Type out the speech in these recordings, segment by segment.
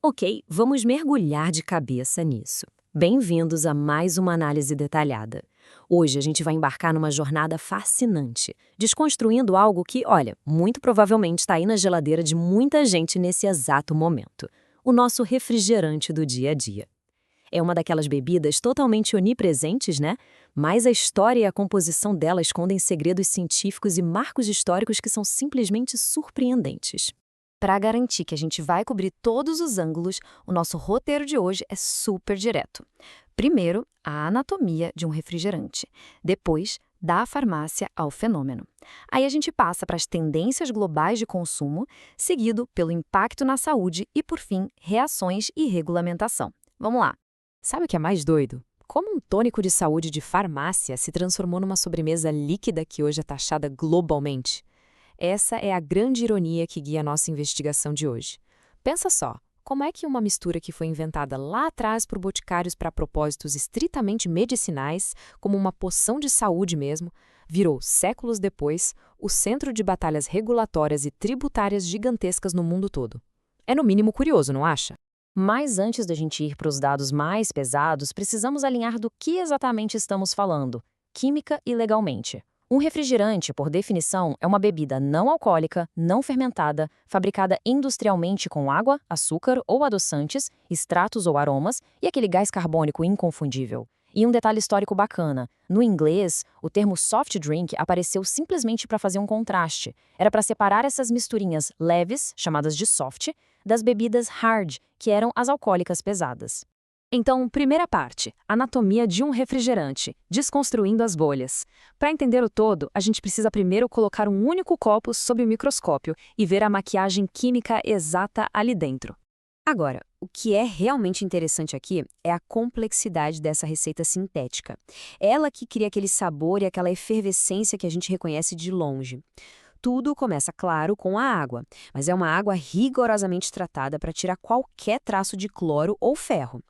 Ok, vamos mergulhar de cabeça nisso. Bem-vindos a mais uma análise detalhada. Hoje a gente vai embarcar numa jornada fascinante, desconstruindo algo que, olha, muito provavelmente está aí na geladeira de muita gente nesse exato momento: o nosso refrigerante do dia a dia. É uma daquelas bebidas totalmente onipresentes, né? Mas a história e a composição dela escondem segredos científicos e marcos históricos que são simplesmente surpreendentes. Para garantir que a gente vai cobrir todos os ângulos, o nosso roteiro de hoje é super direto. Primeiro, a anatomia de um refrigerante. Depois, da farmácia ao fenômeno. Aí a gente passa para as tendências globais de consumo, seguido pelo impacto na saúde e, por fim, reações e regulamentação. Vamos lá. Sabe o que é mais doido? Como um tônico de saúde de farmácia se transformou numa sobremesa líquida que hoje é taxada globalmente? Essa é a grande ironia que guia a nossa investigação de hoje. Pensa só, como é que uma mistura que foi inventada lá atrás por boticários para propósitos estritamente medicinais, como uma poção de saúde mesmo, virou, séculos depois, o centro de batalhas regulatórias e tributárias gigantescas no mundo todo? É no mínimo curioso, não acha? Mas antes da gente ir para os dados mais pesados, precisamos alinhar do que exatamente estamos falando, química e legalmente. Um refrigerante, por definição, é uma bebida não alcoólica, não fermentada, fabricada industrialmente com água, açúcar ou adoçantes, extratos ou aromas e aquele gás carbônico inconfundível. E um detalhe histórico bacana: no inglês, o termo soft drink apareceu simplesmente para fazer um contraste. Era para separar essas misturinhas leves, chamadas de soft, das bebidas hard, que eram as alcoólicas pesadas. Então, primeira parte, anatomia de um refrigerante, desconstruindo as bolhas. Para entender o todo, a gente precisa primeiro colocar um único copo sob o microscópio e ver a maquiagem química exata ali dentro. Agora, o que é realmente interessante aqui é a complexidade dessa receita sintética. Ela que cria aquele sabor e aquela efervescência que a gente reconhece de longe. Tudo começa, claro, com a água, mas é uma água rigorosamente tratada para tirar qualquer traço de cloro ou ferro.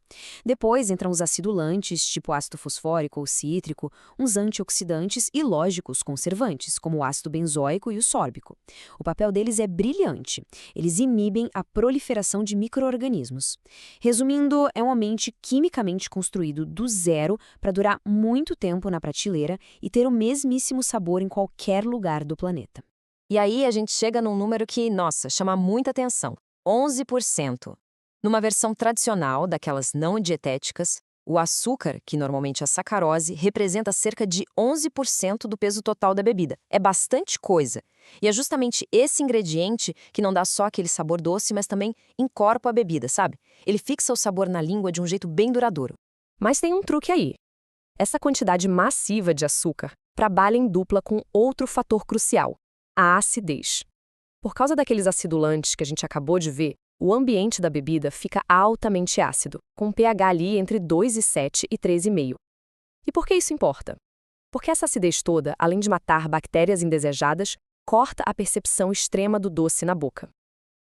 Depois entram os acidulantes, tipo ácido fosfórico ou cítrico, uns antioxidantes e, lógicos, conservantes, como o ácido benzoico e o sórbico. O papel deles é brilhante. Eles inibem a proliferação de micro-organismos. Resumindo, é um ambiente quimicamente construído do zero para durar muito tempo na prateleira e ter o mesmíssimo sabor em qualquer lugar do planeta. E aí a gente chega num número que, nossa, chama muita atenção: 11%. Numa versão tradicional, daquelas não dietéticas, o açúcar, que normalmente é sacarose, representa cerca de 11% do peso total da bebida. É bastante coisa. E é justamente esse ingrediente que não dá só aquele sabor doce, mas também encorpa a bebida, sabe? Ele fixa o sabor na língua de um jeito bem duradouro. Mas tem um truque aí. Essa quantidade massiva de açúcar trabalha em dupla com outro fator crucial: a acidez. Por causa daqueles acidulantes que a gente acabou de ver, o ambiente da bebida fica altamente ácido, com um pH ali entre 2,7 e 3,5. E por que isso importa? Porque essa acidez toda, além de matar bactérias indesejadas, corta a percepção extrema do doce na boca.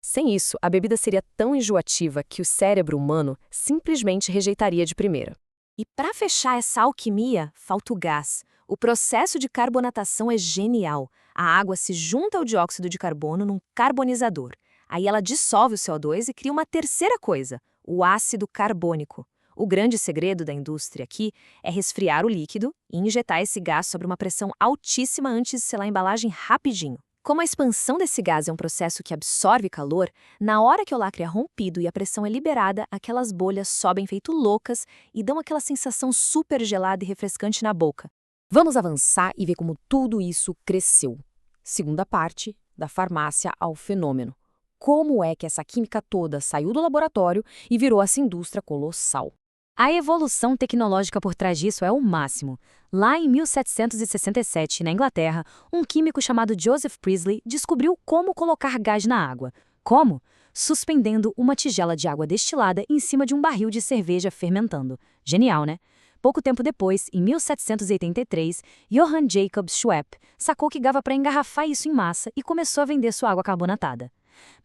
Sem isso, a bebida seria tão enjoativa que o cérebro humano simplesmente rejeitaria de primeira. E para fechar essa alquimia, falta o gás. O processo de carbonatação é genial. A água se junta ao dióxido de carbono num carbonizador. Aí ela dissolve o CO2 e cria uma terceira coisa: o ácido carbônico. O grande segredo da indústria aqui é resfriar o líquido e injetar esse gás sob uma pressão altíssima antes de selar a embalagem rapidinho. Como a expansão desse gás é um processo que absorve calor, na hora que o lacre é rompido e a pressão é liberada, aquelas bolhas sobem feito loucas e dão aquela sensação super gelada e refrescante na boca. Vamos avançar e ver como tudo isso cresceu. Segunda parte, da farmácia ao fenômeno. Como é que essa química toda saiu do laboratório e virou essa indústria colossal? A evolução tecnológica por trás disso é o máximo. Lá em 1767, na Inglaterra, um químico chamado Joseph Priestley descobriu como colocar gás na água. Como? Suspendendo uma tigela de água destilada em cima de um barril de cerveja fermentando. Genial, né? Pouco tempo depois, em 1783, Johann Jacob Schwepp sacou que dava para engarrafar isso em massa e começou a vender sua água carbonatada.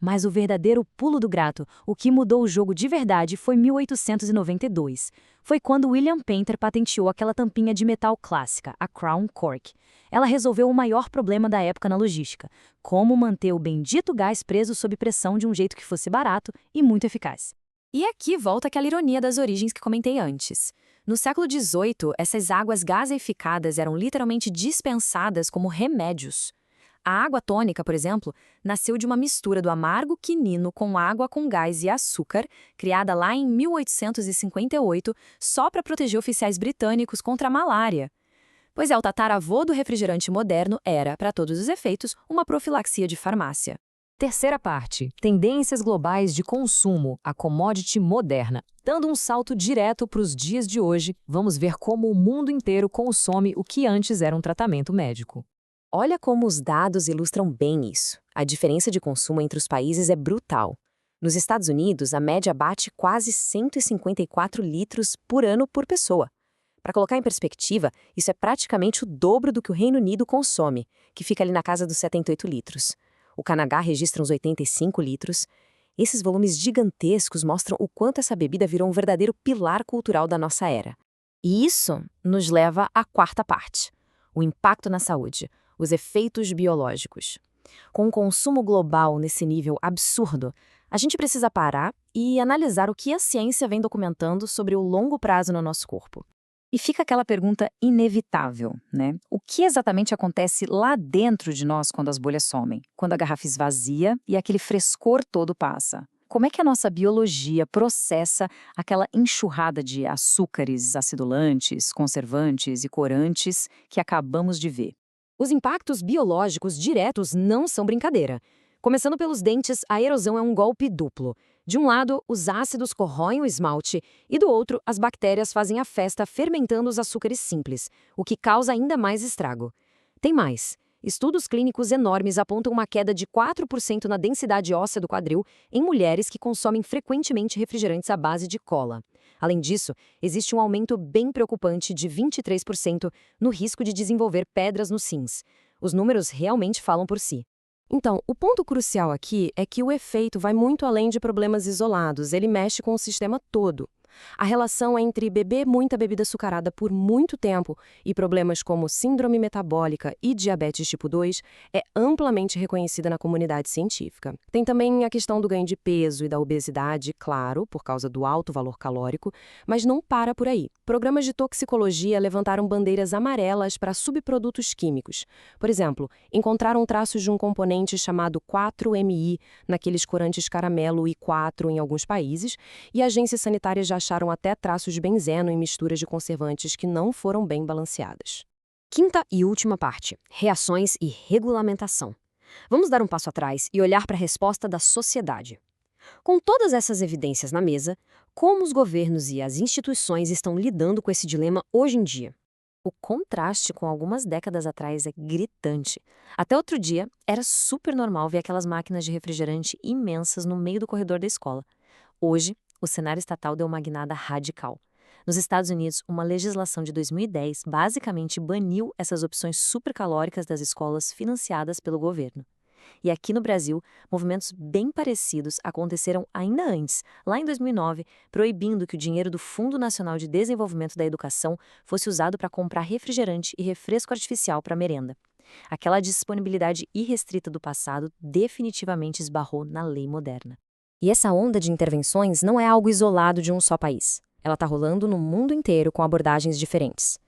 Mas o verdadeiro pulo do gato, o que mudou o jogo de verdade, foi 1892. Foi quando William Painter patenteou aquela tampinha de metal clássica, a Crown Cork. Ela resolveu o maior problema da época na logística: como manter o bendito gás preso sob pressão de um jeito que fosse barato e muito eficaz. E aqui volta aquela ironia das origens que comentei antes. No século XVIII, essas águas gaseificadas eram literalmente dispensadas como remédios. A água tônica, por exemplo, nasceu de uma mistura do amargo quinino com água com gás e açúcar, criada lá em 1858, só para proteger oficiais britânicos contra a malária. Pois é, o tataravô do refrigerante moderno era, para todos os efeitos, uma profilaxia de farmácia. Terceira parte, tendências globais de consumo, a commodity moderna. Dando um salto direto para os dias de hoje, vamos ver como o mundo inteiro consome o que antes era um tratamento médico. Olha como os dados ilustram bem isso. A diferença de consumo entre os países é brutal. Nos Estados Unidos, a média bate quase 154 litros por ano por pessoa. Para colocar em perspectiva, isso é praticamente o dobro do que o Reino Unido consome, que fica ali na casa dos 78 litros. O Canadá registra uns 85 litros. Esses volumes gigantescos mostram o quanto essa bebida virou um verdadeiro pilar cultural da nossa era. E isso nos leva à quarta parte, o impacto na saúde, os efeitos biológicos. Com o consumo global nesse nível absurdo, a gente precisa parar e analisar o que a ciência vem documentando sobre o longo prazo no nosso corpo. E fica aquela pergunta inevitável, né? O que exatamente acontece lá dentro de nós quando as bolhas somem? Quando a garrafa esvazia e aquele frescor todo passa? Como é que a nossa biologia processa aquela enxurrada de açúcares, acidulantes, conservantes e corantes que acabamos de ver? Os impactos biológicos diretos não são brincadeira. Começando pelos dentes, a erosão é um golpe duplo. De um lado, os ácidos corroem o esmalte, e do outro, as bactérias fazem a festa fermentando os açúcares simples, o que causa ainda mais estrago. Tem mais. Estudos clínicos enormes apontam uma queda de 4% na densidade óssea do quadril em mulheres que consomem frequentemente refrigerantes à base de cola. Além disso, existe um aumento bem preocupante de 23% no risco de desenvolver pedras nos rins. Os números realmente falam por si. Então, o ponto crucial aqui é que o efeito vai muito além de problemas isolados, ele mexe com o sistema todo. A relação entre beber muita bebida açucarada por muito tempo e problemas como síndrome metabólica e diabetes tipo 2 é amplamente reconhecida na comunidade científica. Tem também a questão do ganho de peso e da obesidade, claro, por causa do alto valor calórico, mas não para por aí. Programas de toxicologia levantaram bandeiras amarelas para subprodutos químicos. Por exemplo, encontraram traços de um componente chamado 4-MI naqueles corantes caramelo e 4 em alguns países, e agências sanitárias já acharam até traços de benzeno em misturas de conservantes que não foram bem balanceadas. Quinta e última parte, reações e regulamentação. Vamos dar um passo atrás e olhar para a resposta da sociedade. Com todas essas evidências na mesa, como os governos e as instituições estão lidando com esse dilema hoje em dia? O contraste com algumas décadas atrás é gritante. Até outro dia, era super normal ver aquelas máquinas de refrigerante imensas no meio do corredor da escola. Hoje, o cenário estatal deu uma guinada radical. Nos Estados Unidos, uma legislação de 2010 basicamente baniu essas opções supercalóricas das escolas financiadas pelo governo. E aqui no Brasil, movimentos bem parecidos aconteceram ainda antes, lá em 2009, proibindo que o dinheiro do Fundo Nacional de Desenvolvimento da Educação fosse usado para comprar refrigerante e refresco artificial para merenda. Aquela disponibilidade irrestrita do passado definitivamente esbarrou na lei moderna. E essa onda de intervenções não é algo isolado de um só país. Ela está rolando no mundo inteiro com abordagens diferentes.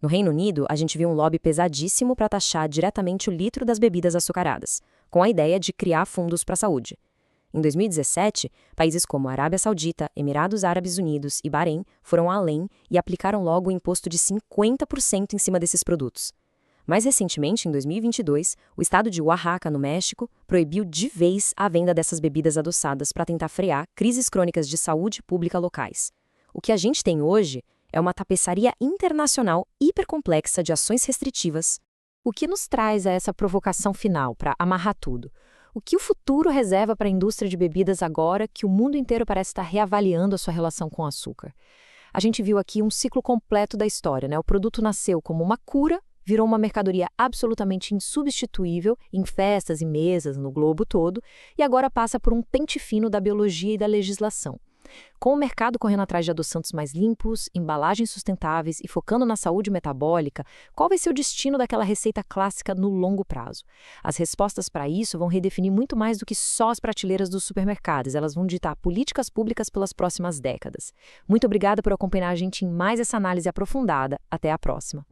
No Reino Unido, a gente viu um lobby pesadíssimo para taxar diretamente o litro das bebidas açucaradas, com a ideia de criar fundos para a saúde. Em 2017, países como Arábia Saudita, Emirados Árabes Unidos e Bahrein foram além e aplicaram logo o imposto de 50% em cima desses produtos. Mais recentemente, em 2022, o estado de Oaxaca, no México, proibiu de vez a venda dessas bebidas adoçadas para tentar frear crises crônicas de saúde pública locais. O que a gente tem hoje é uma tapeçaria internacional hipercomplexa de ações restritivas. O que nos traz a essa provocação final para amarrar tudo? O que o futuro reserva para a indústria de bebidas agora que o mundo inteiro parece estar reavaliando a sua relação com o açúcar? A gente viu aqui um ciclo completo da história, né? O produto nasceu como uma cura, virou uma mercadoria absolutamente insubstituível em festas e mesas no globo todo, e agora passa por um pente fino da biologia e da legislação. Com o mercado correndo atrás de adoçantes mais limpos, embalagens sustentáveis e focando na saúde metabólica, qual vai ser o destino daquela receita clássica no longo prazo? As respostas para isso vão redefinir muito mais do que só as prateleiras dos supermercados, elas vão ditar políticas públicas pelas próximas décadas. Muito obrigada por acompanhar a gente em mais essa análise aprofundada. Até a próxima.